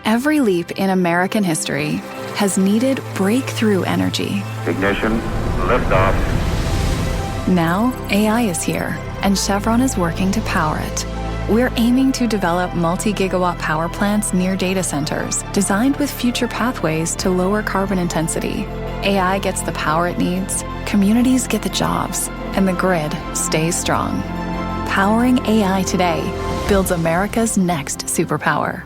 Every leap in American history has needed breakthrough energy. Ignition, liftoff. Now, AI is here, and Chevron is working to power it. We're aiming to develop multi-gigawatt power plants near data centers, designed with future pathways to lower carbon intensity. AI gets the power it needs, communities get the jobs, and the grid stays strong. Powering AI today builds America's next superpower.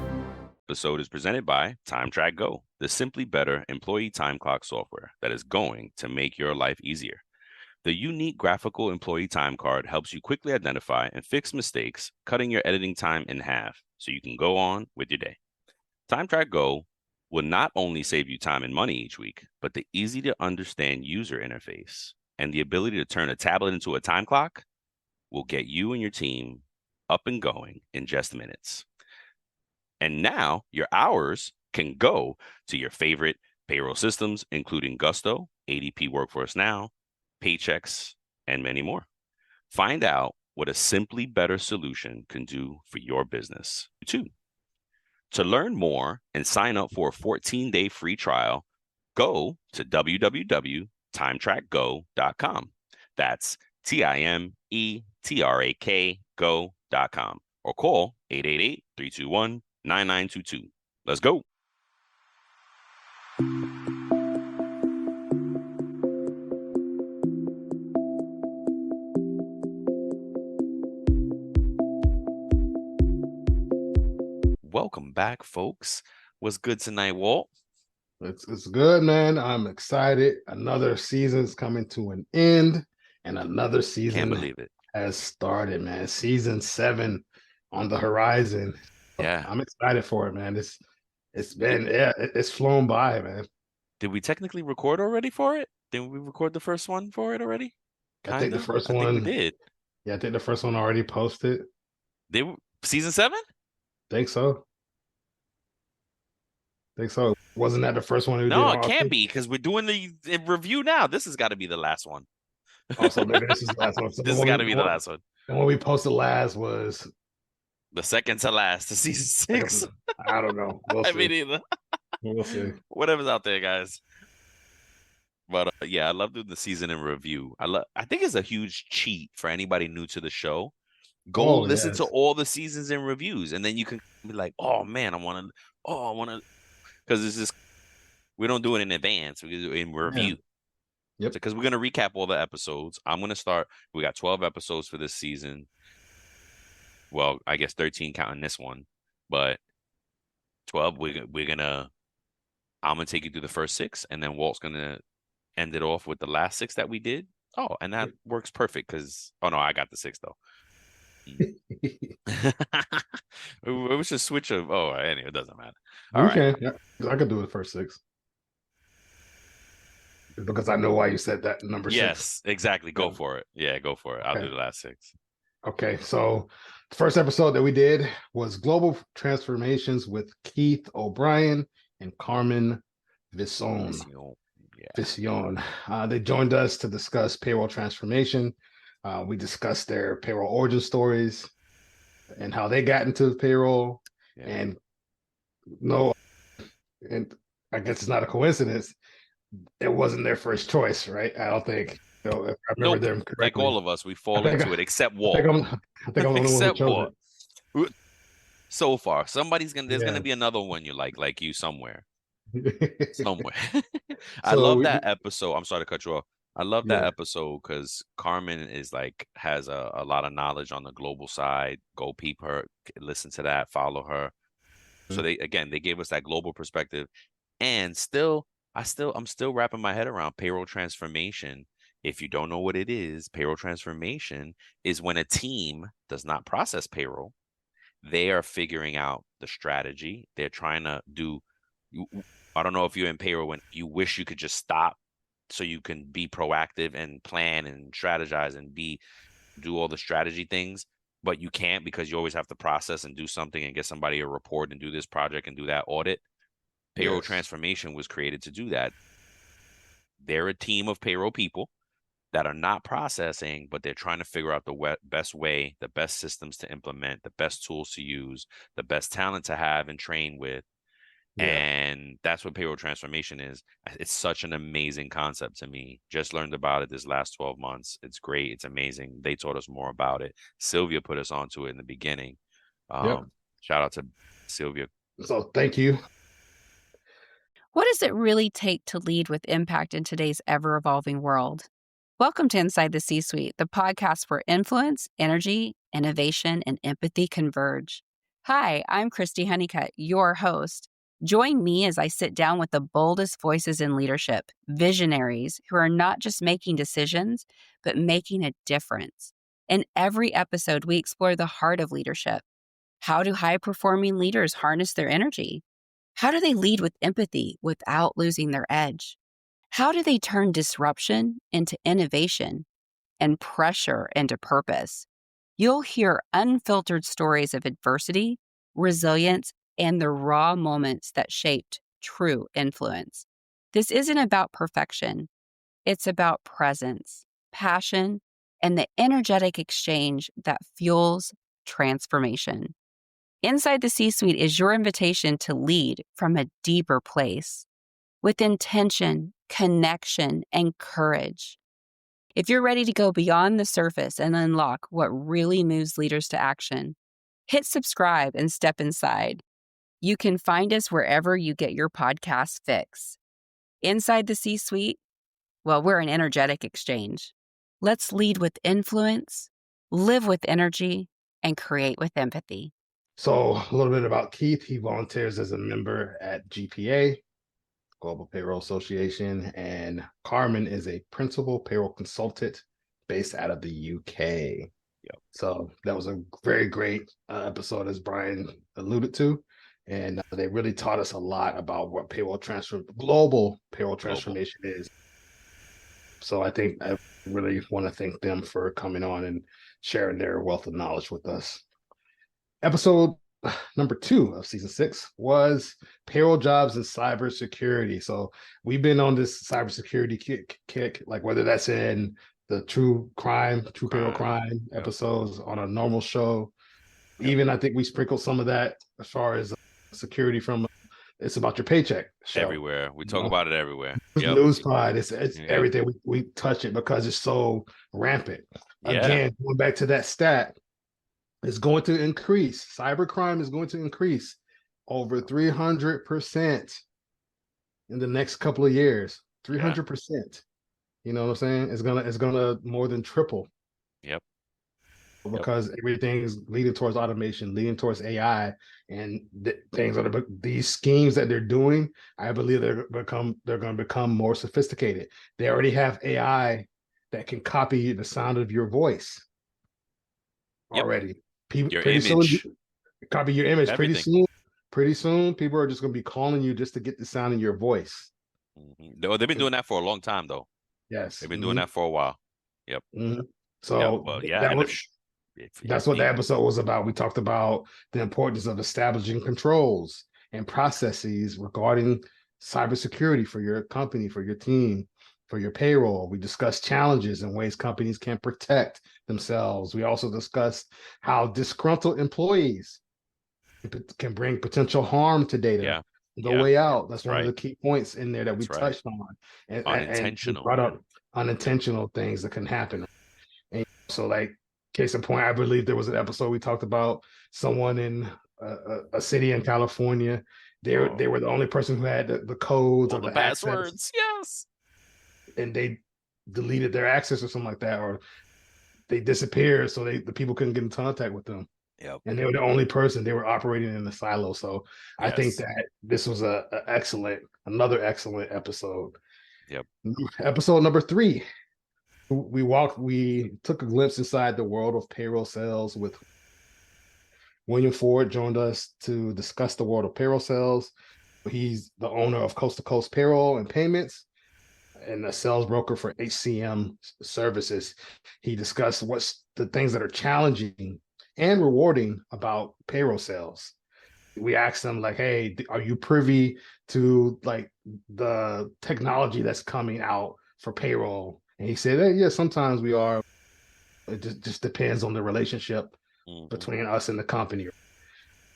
Episode is presented by TimeTrack Go, the simply better employee time clock software that is going to make your life easier. The unique graphical employee time card helps you quickly identify and fix mistakes, cutting your editing time in half so you can go on with your day. TimeTrack Go will not only save you time and money each week, but the easy to understand user interface and the ability to turn a tablet into a time clock will get you and your team up and going in just minutes. And now your hours can go to your favorite payroll systems, including Gusto, ADP Workforce Now, Paychex, and many more. Find out what a simply better solution can do for your business, too. To learn more and sign up for a 14-day free trial, go to www.timetrackgo.com. That's TIMETRAK go.com or call 888-321-9922. Let's go. Welcome back, folks. What's good tonight, Walt? It's good, man. I'm excited. Another season's coming to an end, and another season Can't believe it. has started, man. Season 7 on the horizon. Yeah. I'm excited for it, man. It's flown by, man. Did we technically record already for it? Didn't we record the first one for it already? I think the first I one think we did. Yeah, I think the first one already posted. Season 7? Think so. Wasn't that the first one? No, it can't be because we're doing the review now. This has got to be the last one. Also, maybe this is the last one. So this has got to be the last one. And when we posted last was the second to last, to season 6. I don't know. We'll see. I mean, either. We'll see. Whatever's out there, guys. But yeah, I love doing the season in review. I think it's a huge cheat for anybody new to the show. Go listen to all the seasons and reviews, and then you can be like, "Oh man, I want to," because it's just we don't do it in advance. We do it in review. Yeah. Yep. Because we're gonna recap all the episodes. I'm gonna start. We got 12 episodes for this season. Well, I guess 13 counting this one, but 12. We're gonna. I'm gonna take you through the first 6, and then Walt's gonna end it off with the last 6 that we did. Oh, and that works perfect because no, I got the 6 though. We should switch anyway, it doesn't matter. Okay, yeah, I could do the first 6 because I know why you said that number 6. Yes, exactly. Go for it. Yeah, go for it. I'll do the last 6. Okay, so the first episode that we did was Global Transformations with Keith O'Brien and Carmen Visson. They joined us to discuss payroll transformation. We discussed their payroll origin stories and how they got into payroll. Yeah. And I guess it's not a coincidence. It wasn't their first choice, right? I don't think. If I remember them correctly. Like all of us, we fall into it, except Walt. I think I'm the only one who chose it. So far, there's gonna be another one you like you somewhere. I love that episode. I'm sorry to cut you off. I love that episode because Carmen has a lot of knowledge on the global side. Go peep her, listen to that, follow her. Mm-hmm. So they gave us that global perspective, and I'm still wrapping my head around payroll transformation. If you don't know what it is, payroll transformation is when a team does not process payroll. They are figuring out the strategy. They're trying to do. I don't know if you're in payroll when you wish you could just stop so you can be proactive and plan and strategize and do all the strategy things, but you can't because you always have to process and do something and get somebody a report and do this project and do that audit. Payroll transformation was created to do that. They're a team of payroll people that are not processing, but they're trying to figure out the best way, the best systems to implement, the best tools to use, the best talent to have and train with. Yeah. And that's what payroll transformation is. It's such an amazing concept to me. Just learned about it this last 12 months. It's great. It's amazing. They taught us more about it. Sylvia put us onto it in the beginning. Yep. Shout out to Sylvia. So thank you. What does it really take to lead with impact in today's ever-evolving world? Welcome to Inside the C-Suite, the podcast where influence, energy, innovation, and empathy converge. Hi, I'm Christy Honeycutt, your host. Join me as I sit down with the boldest voices in leadership, visionaries who are not just making decisions, but making a difference. In every episode, we explore the heart of leadership. How do high-performing leaders harness their energy? How do they lead with empathy without losing their edge? How do they turn disruption into innovation and pressure into purpose? You'll hear unfiltered stories of adversity, resilience, and the raw moments that shaped true influence. This isn't about perfection. It's about presence, passion, and the energetic exchange that fuels transformation. Inside the C-Suite is your invitation to lead from a deeper place with intention, connection, and courage. If you're ready to go beyond the surface and unlock what really moves leaders to action, hit subscribe and step inside. You can find us wherever you get your podcast fix. Inside the C-Suite, well, we're an energetic exchange. Let's lead with influence, live with energy, and create with empathy. So a little bit about Keith. He volunteers as a member at GPA, Global Payroll Association, and Carmen is a principal payroll consultant based out of the UK. Yep. So that was a very great episode, as Brian alluded to. And they really taught us a lot about what global payroll transformation is. So I really want to thank them for coming on and sharing their wealth of knowledge with us. Episode number 2 of season 6 was payroll jobs and cybersecurity. So we've been on this cybersecurity kick, like whether that's in the true payroll crime episodes on a normal show. Even I think we sprinkled some of that as far as security from It's About Your Paycheck show. Everywhere. We talk about it everywhere. Yep. News pod. It's everything. We touch it because it's so rampant. Again, going back to that stat, it's going to increase. Cybercrime is going to increase over 300% in the next couple of years. 300%. You know what I'm saying? It's gonna more than triple. Yep. Because everything is leading towards automation, leading towards AI, and these schemes that they're doing, I believe they're going to become more sophisticated. They already have AI that can copy the sound of your voice already. Copy your image. Everything. Pretty soon, people are just going to be calling you just to get the sound in your voice. Mm-hmm. They've been doing that for a long time, though. Yes, they've been doing that for a while. Yep. Mm-hmm. So that's what the episode was about. We talked about the importance of establishing controls and processes regarding cybersecurity for your company, for your team, for your payroll. We discussed challenges and ways companies can protect themselves. We also discussed how disgruntled employees can bring potential harm to data. The way out. That's one of the key points in there that we touched on. And unintentional. And brought up unintentional things that can happen. And so, like, case in point, I believe there was an episode we talked about someone in a city in California. They were the only person who had the codes or the passwords. Access, yes. And they deleted their access or something like that, or they disappeared, so the people couldn't get in contact with them. Yep. And they were the only person. They were operating in a silo. So I think that this was another excellent episode. Yep. Episode number 3. We took a glimpse inside the world of payroll sales with William Ford joined us to discuss the world of payroll sales. He's the owner of Coast to Coast Payroll and Payments and a sales broker for HCM services. He discussed what's the things that are challenging and rewarding about payroll sales. We asked him, like, hey, are you privy to like the technology that's coming out for payroll? And he said, hey, yeah, sometimes we are. It just depends on the relationship between us and the company.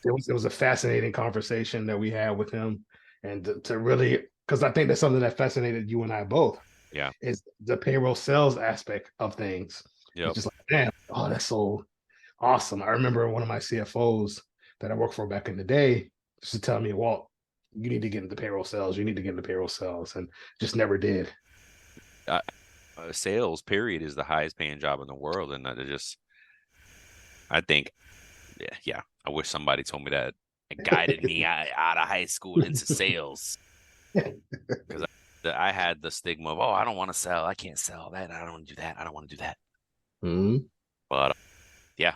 it was a fascinating conversation that we had with him, and to really, because I think that's something that fascinated you and I both. Yeah. Is the payroll sales aspect of things. Yep. It's just like, damn, oh, that's so awesome. I remember one of my CFOs that I worked for back in the day used to tell me, Walt, you need to get into payroll sales. You need to get into payroll sales, and just never did. Sales, period, is the highest paying job in the world, and I think, yeah. I wish somebody told me that and guided me out of high school into sales, because I had the stigma of, oh, I don't want to sell. I can't sell that. I don't want to do that. I don't want to do that. Mm-hmm. But yeah,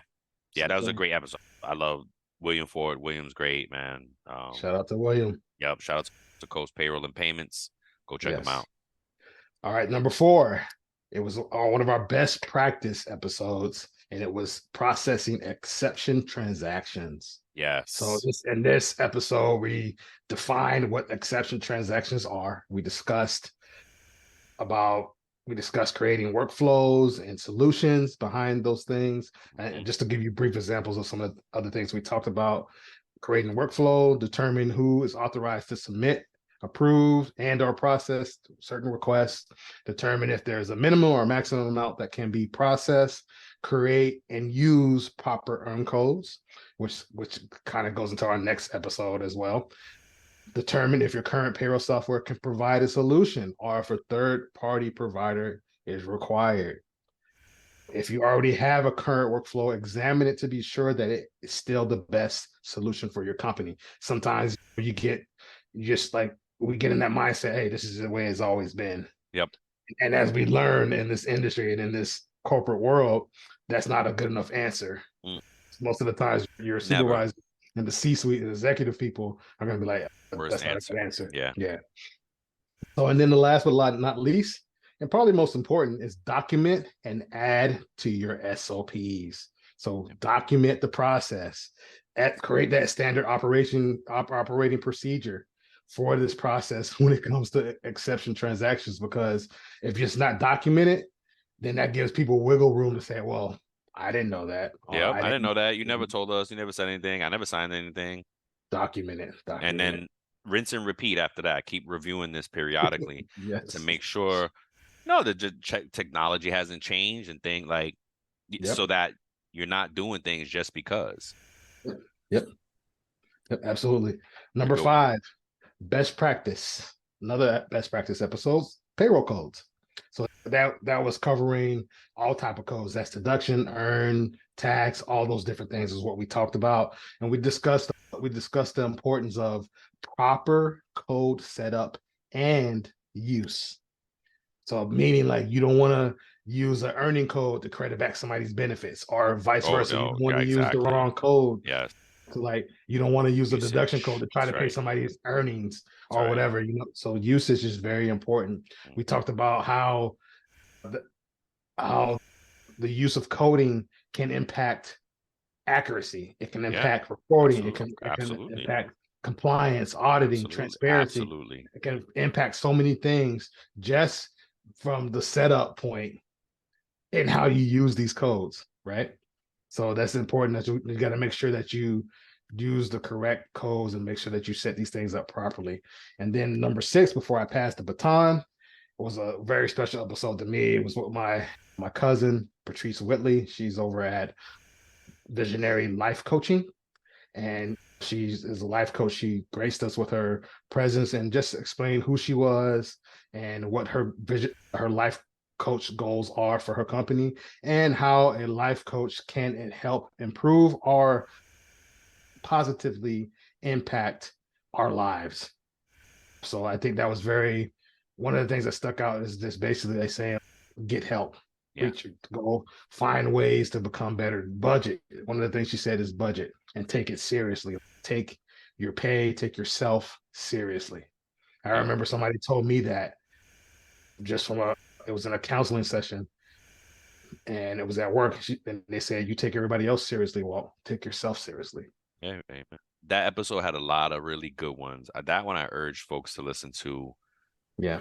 that was a great episode. I love William Ford. William's great, man. Shout out to William. Yep. Shout out to Coast Payroll and Payments. Go check them out. All right, number 4. It was one of our best practice episodes, and it was processing exception transactions. Yes. So in this episode, we defined what exception transactions are. We discussed creating workflows and solutions behind those things. And just to give you brief examples of some of the other things we talked about: creating workflow, determine who is authorized to submit, approve, and or process certain requests, determine if there's a minimum or maximum amount that can be processed, create and use proper earn codes, which kind of goes into our next episode as well. Determine if your current payroll software can provide a solution or if a third-party provider is required. If you already have a current workflow, examine it to be sure that it is still the best solution for your company. Sometimes we get in that mindset, hey, this is the way it's always been. Yep. And as we learn in this industry and in this corporate world, that's not a good enough answer. Most of the times your supervisor and the C-suite and executive people are going to be like, that's not a good answer. Yeah. So, and then the last but not least, and probably most important, is document and add to your SOPs. So document the process, create that standard operating procedure for this process when it comes to exception transactions, because if it's not documented, then that gives people wiggle room to say, well, I didn't know that. Yeah, I didn't know that. You never told us. You never said anything. I never signed anything. Document it. And then rinse and repeat after that. Keep reviewing this periodically to make sure the technology hasn't changed and things so that you're not doing things just because. Yep, absolutely. Number 5, best practice. Another best practice episode, payroll codes. So that was covering all type of codes. That's deduction, earn, tax, all those different things is what we talked about. And we discussed the importance of proper code setup and use. So meaning you don't want to use an earning code to credit back somebody's benefits, or vice versa. You don't want to use the wrong code. Yes. So you don't want to use a deduction code to try to pay somebody's earnings or whatever, So usage is very important. We talked about how the use of coding can impact accuracy. It can impact reporting. It can impact compliance, auditing, transparency. Absolutely. It can impact so many things just from the setup point and how you use these codes, right? So that's important, that you got to make sure that you use the correct codes and make sure that you set these things up properly. And then number 6, before I pass the baton, was a very special episode to me. It was with my cousin, Patrice Whitley. She's over at Visionary Life Coaching, and she is a life coach. She graced us with her presence and just explained who she was and what her vision, her life coach goals are for her company, and how a life coach can help improve or positively impact our lives. So I think that was one of the things that stuck out is this: basically they say, get help, go find ways to become better. Budget. One of the things she said is budget and take it seriously. Take your pay, take yourself seriously. I remember somebody told me that just it was in a counseling session, and it was at work. And they said, you take everybody else seriously, Walt. Take yourself seriously. Yeah, that episode had a lot of really good ones. That one I urge folks to listen to. Yeah.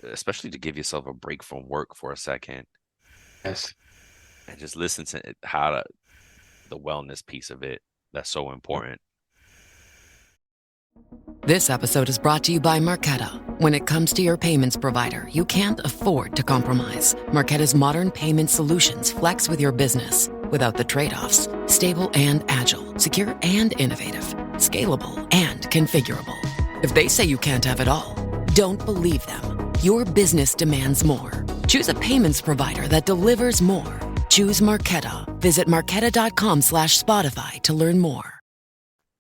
Especially to give yourself a break from work for a second. Yes. And just listen to how the wellness piece of it. That's so important. This episode is brought to you by Marqeta. When it comes to your payments provider, you can't afford to compromise. Marqeta's modern payment solutions flex with your business without the trade-offs. Stable and agile, secure and innovative, scalable and configurable. If they say you can't have it all, don't believe them. Your business demands more. Choose a payments provider that delivers more. Choose Marqeta. Visit marqeta.com/Spotify to learn more.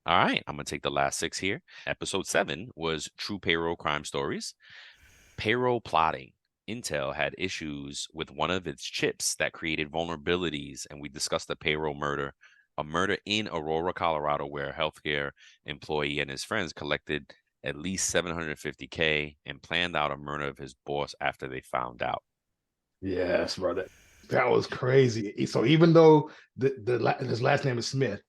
All right, I'm going to take the last 6 here. Episode 7 was True Payroll Crime Stories. Payroll plotting. Intel had issues with one of its chips that created vulnerabilities, and we discussed the payroll murder, a murder in Aurora, Colorado, where a healthcare employee and his friends collected at least $750K and planned out a murder of his boss after they found out. Yes, brother. That was crazy. So even though his last name is Smith,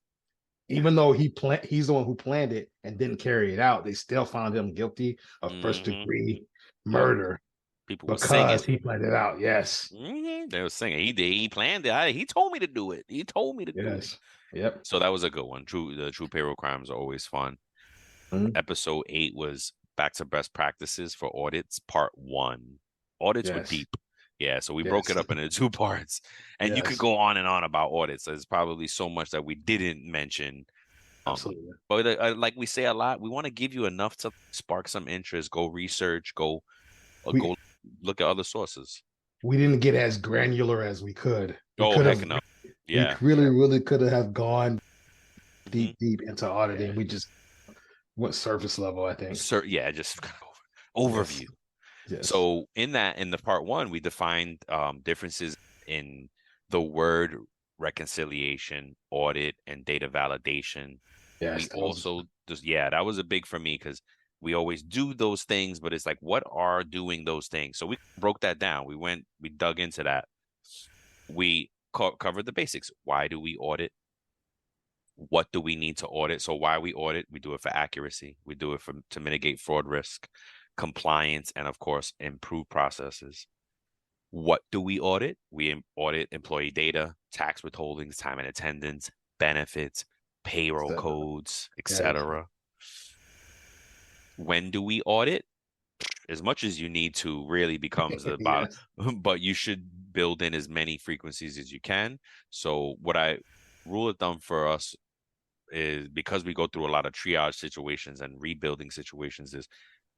even though he's the one who planned it and didn't carry it out, they still found him guilty of first degree murder. People were because singing. he planned it out. Yes. They were singing. He planned it. He told me to do it. He told me to do it. Yep. So that was a good one. The true payroll crimes are always fun. Episode 8 was Back to Best Practices for Audits, Part 1. Audits were deep. Yeah, so we broke it up into 2 parts. And you could go on and on about audits. There's probably so much that we didn't mention. Absolutely. But like we say a lot, we want to give you enough to spark some interest. Go research. Go look at other sources. We didn't get as granular as we could. Heck no. Yeah. We really could have gone deep into auditing. We just went surface level, I think. Just overview. Yes. So in the part 1, we defined differences in the word reconciliation, audit, and data validation. Yes. We also that was a big for me because we always do those things, but it's like, what are doing those things? So we broke that down. We dug into that. We covered the basics. Why do we audit? What do we need to audit? So why we audit? We do it for accuracy. We do it to mitigate fraud risk, compliance, and of course, improve processes. What do we audit? We audit employee data, tax withholdings, time and attendance, benefits, payroll codes, etc. When do we audit? As much as you need to really becomes the bottom, but you should build in as many frequencies as you can. So rule of thumb for us is, because we go through a lot of triage situations and rebuilding situations, is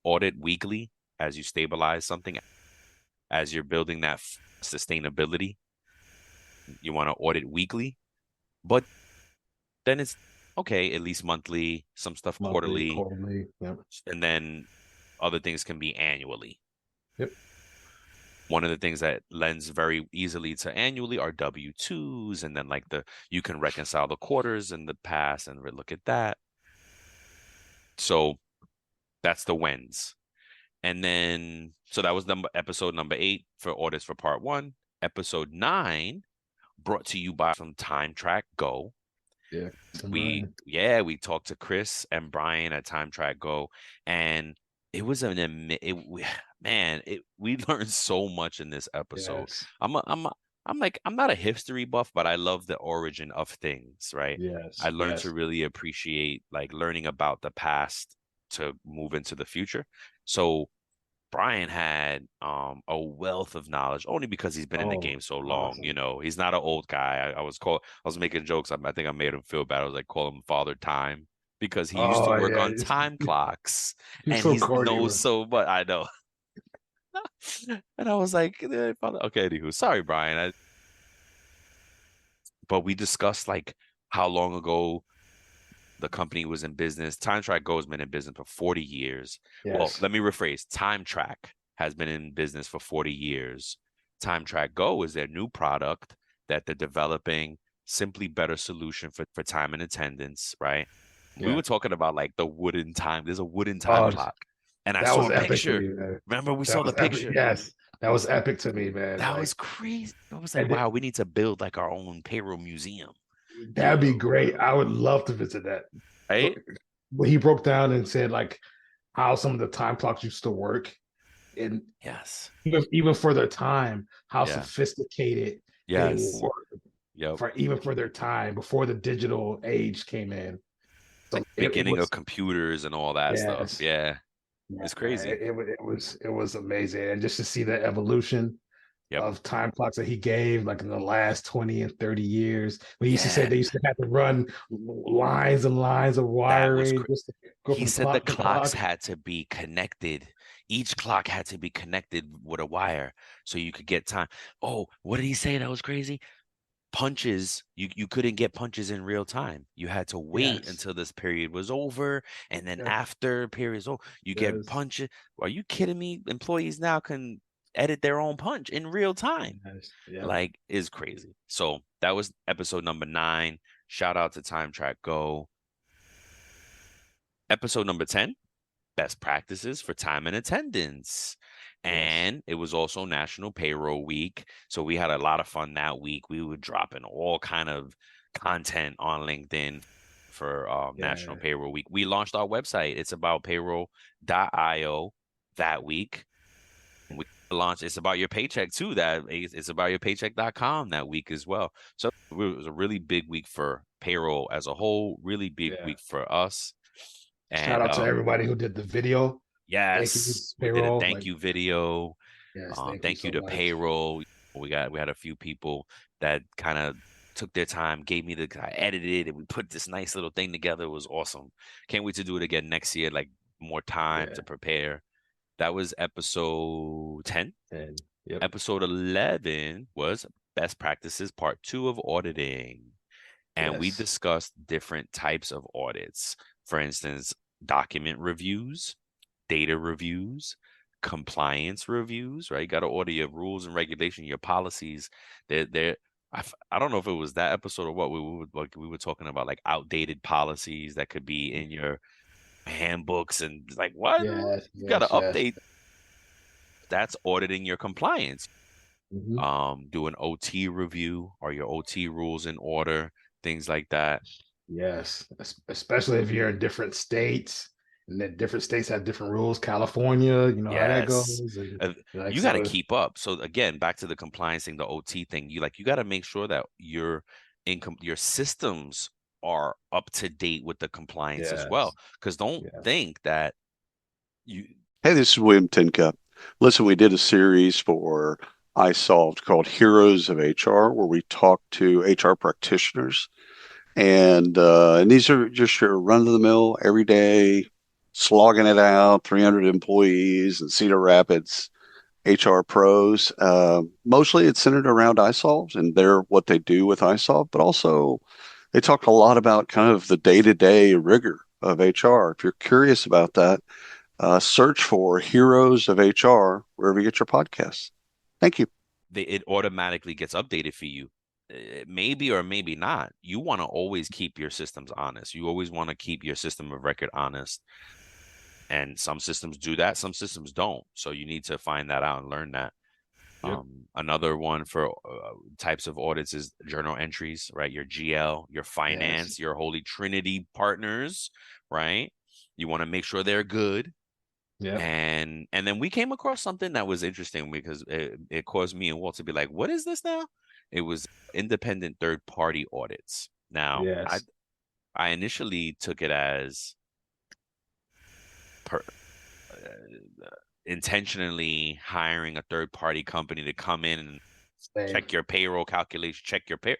audit weekly as you stabilize something, as you're building that sustainability. You want to audit weekly, but then it's okay, at least monthly, some stuff quarterly, yep. And then other things can be annually. Yep. One of the things that lends very easily to annually are W-2s, and then you can reconcile the quarters in the past and look at that. So that's the whens. And then, so that was episode number 8 for audits for part 1. Episode 9 brought to you by from Time Track Go. Yeah. We talked to Chris and Brian at Time Track Go, and it was we learned so much in this episode. Yes. I'm not a history buff, but I love the origin of things, right? Yes. I learned to really appreciate learning about the past to move into the future. So Brian had a wealth of knowledge, only because he's been in the game so long. Awesome. You know, he's not an old guy. I was making jokes. I think I made him feel bad. I was call him Father Time, because he used to work on time clocks, and he knows so much. I know. And I was like, okay, anywho, sorry, Brian. But we discussed how long ago the company was in business. Time Track Go has been in business for 40 years. Yes. Well, let me rephrase. Time Track has been in business for 40 years. Time Track Go is their new product that they're developing, simply better solution for time and attendance, right? Yeah. We were talking about the wooden time. There's a wooden time clock. And I saw a picture. Remember, we saw the picture. Epic. Yes. That was epic to me, man. That was crazy. I was like, wow, we need to build our own payroll museum. That'd be great. I would love to visit that. Right? When he broke down and said how some of the time clocks used to work, and yes, even for their time, how sophisticated they were. Yep. for their time before the digital age came in. So Like it beginning was, of computers and all that stuff. yes, Yeah. yeah, It's crazy. it was amazing, and just to see the evolution Yep. of time clocks that he gave, like in the last 20 and 30 years. We used to say Yeah. they used to have to run lines and lines of That was wiring just to go He from said the clock to clocks clock. had to be connected. Each clock had to be connected with a wire so you could get time. Oh, what did he say? That was crazy. Punches, you couldn't get punches in real time. You had to wait Yes, until this period was over, and then yes, after periods over, you get yes, punches. Are you kidding me? Employees now can edit their own punch in real time. yes, yeah, Like, is crazy. So that was episode number 9. Shout out to Time Track Go. Episode number 10, best practices for time and attendance. yes, And it was also National Payroll Week. So we had a lot of fun that week. We were dropping all kind of content on LinkedIn for National yeah. Payroll Week. We launched our website. It's about payroll.io that week. We launched it's about your paycheck too. That it's about your paycheck.com that week as well. So it was a really big week for payroll as a whole, really big Yeah. week for us. Shout And out to everybody who did the video. Thank you, yes, we did a payroll. thank Like, you video. yes, thank you Thank you so to much. payroll. We had a few people that kind of took their time, gave me I edited it, and we put this nice little thing together. It was awesome. Can't wait to do it again next year, like more time Yeah. to prepare. That was episode 10. And yep. Episode 11 was best practices part 2 of auditing. And we Yes. discussed different types of audits. For instance, document reviews, data reviews, compliance reviews, right? You got to order your rules and regulation, your policies. They're I don't know if it was that episode or what we were talking about, like outdated policies that could be in your handbooks and like what Yes, you got to yes, yes. update. That's auditing your compliance. Mhm. Do an OT review. Are your OT rules in order? Things like that. Yes, especially if you're in different states, and then different states have different rules. California, you know how that Yes. goes, and Uh, like you got to so. keep up. So again, back to the compliance thing, the OT thing, you got to make sure that your income, your systems are up to date with the compliance as well. Yes, Because don't yes, think that you Hey, this is William Tincup. Listen, we did a series for iSolved called Heroes of HR, where we talk to HR practitioners, and these are just your run-of-the-mill, everyday, slogging it out, 300 employees in Cedar Rapids HR pros. Mostly, it's centered around iSolved and what they do with iSolved, but also they talk a lot about kind of the day-to-day rigor of HR. If you're curious about that, search for Heroes of HR wherever you get your podcasts. Thank you. it automatically gets updated for you. Maybe or maybe not. You want to always keep your systems honest. You always want to keep your system of record honest. And some systems do that, some systems don't. So you need to find that out and learn that. yep, Another one for types of audits is journal entries, right? Your GL, your yes, finance, your Holy Trinity partners, right? You want to make sure they're good. yep, And then we came across something that was interesting because it caused me and Walt to be like, what is this now? It was independent third party audits. Now, yes, I initially took it as per, intentionally hiring a third party company to come in and same. check your payroll calculation, check your pay.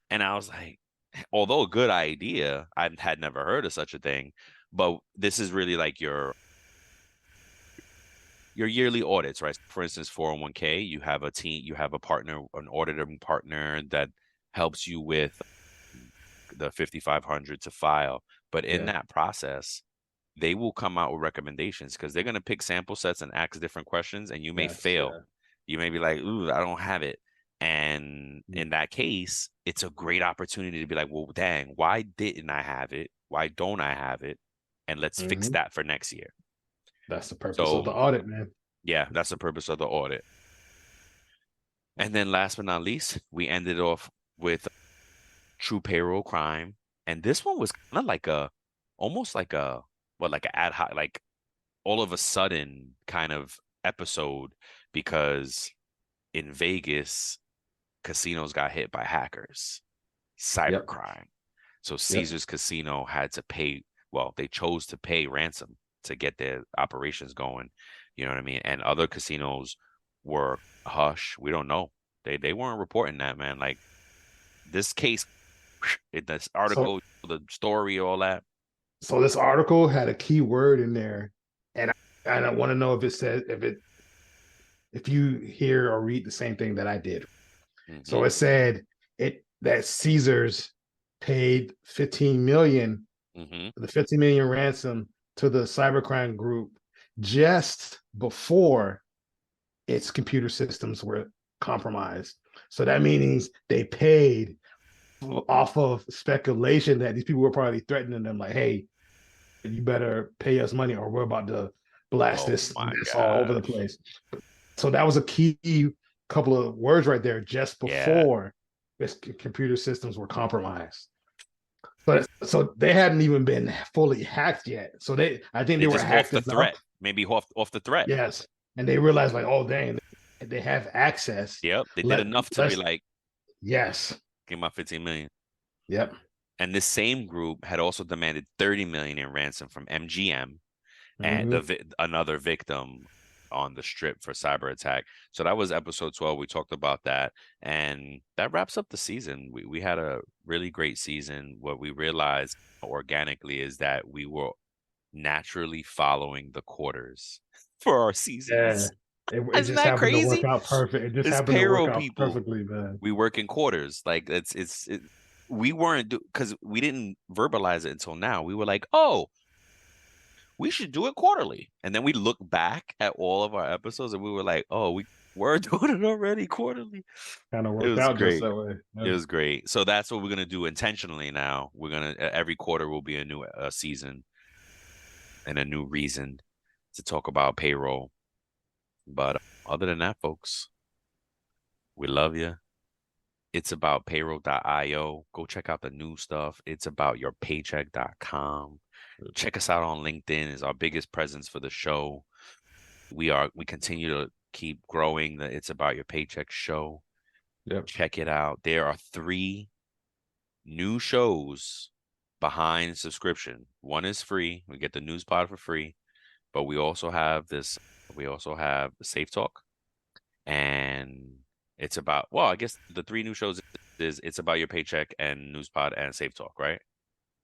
And I was like, although a good idea, I had never heard of such a thing. But this is really like your yearly audits, right? For instance, 401k, you have a team, you have a partner, an auditing partner that helps you with the 5500 to file. But in Yeah, that process, they will come out with recommendations because they're going to pick sample sets and ask different questions, and you may yes, fail. yeah. You may be like, ooh, I don't have it. And Mm. in that case, it's a great opportunity to be like, well, dang, why didn't I have it? Why don't I have it? And let's fix Mhm. that for next year. That's the purpose of So, the audit, man. yeah, that's the purpose of the audit. And then last but not least, we ended off with true payroll crime. And this one was kind of like almost like like an ad hoc, like all of a sudden kind of episode because in Vegas, casinos got hit by hackers, cybercrime. So Caesars Casino had to pay. Well, they chose to pay ransom to get their operations going. You know what I mean? And other casinos were hush. We don't know. They weren't reporting that, man. Like this case, this article, the story, all that. So this article had a key word in there, and I want to know if it says if you hear or read the same thing that I did. Mm-hmm. So it said that Caesars paid $15 million, the $15 million ransom to the cybercrime group just before its computer systems were compromised. So that means they paid off of speculation that these people were probably threatening them, like, hey, you better pay us money or we're about to blast this all over the place. So that was a key couple of words right there just before its computer systems were compromised. But so they hadn't even been fully hacked yet. So I think they were hacked off the threat, maybe off the threat. Yes, and they realized like, oh dang, they have access. Yep, they did enough to be like, yes, give my 15 million. Yep. And this same group had also demanded 30 million in ransom from MGM and another victim on the Strip for cyber attack. So that was episode 12. We talked about that, and that wraps up the season. We had a really great season. What we realized organically is that we were naturally following the quarters for our seasons. Yeah. It Isn't just that crazy? To work out perfect. It just it's happened payroll to work out people. Perfectly, man. We work in quarters. Like we weren't because we didn't verbalize it until now. We were like, oh, we should do it quarterly. And then we look back at all of our episodes and we were like, oh, we were doing it already quarterly. Kind of worked out just that way. Yeah. It was great. So that's what we're going to do intentionally now. We're going to, every quarter will be a new season and a new reason to talk about payroll. But other than that, folks, we love you. It's about payroll.io. Go check out the new stuff. It's about yourpaycheck.com. Check us out on LinkedIn. Is our biggest presence for the show. We continue to keep growing the It's About Your Paycheck show. Yep. Check it out. There are 3 new shows behind subscription. One is free. We get the news pod for free. But we also have Safe Talk. And it's about, well, I guess the 3 new shows is It's About Your Paycheck and News Pod and Safe Talk, right?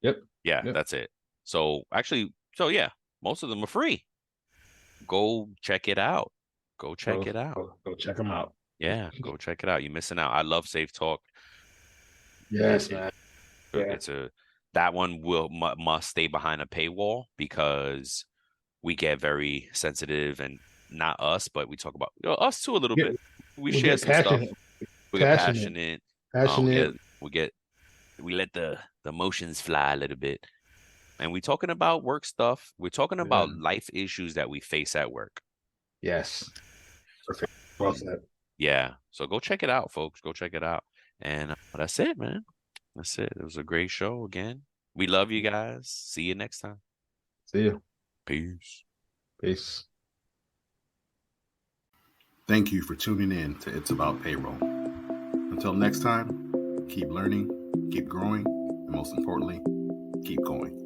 Yep. Yeah, that's it. So yeah, most of them are free. Go check it out. Go check it out. Go check them out. Yeah, go check it out. You're missing out. I love Safe Talk. Yes, man. That one must stay behind a paywall because we get very sensitive, and not us, but we talk about us too a little bit. We share some stuff. We get passionate. We let the emotions fly a little bit. And we're talking about work stuff. We're talking about life issues that we face at work. Yes. Perfect. Well said. Yeah. So go check it out, folks. Go check it out. And that's it, man. That's it. It was a great show again. We love you guys. See you next time. See you. Peace. Peace. Thank you for tuning in to It's About Payroll. Until next time, keep learning, keep growing, and most importantly, keep going.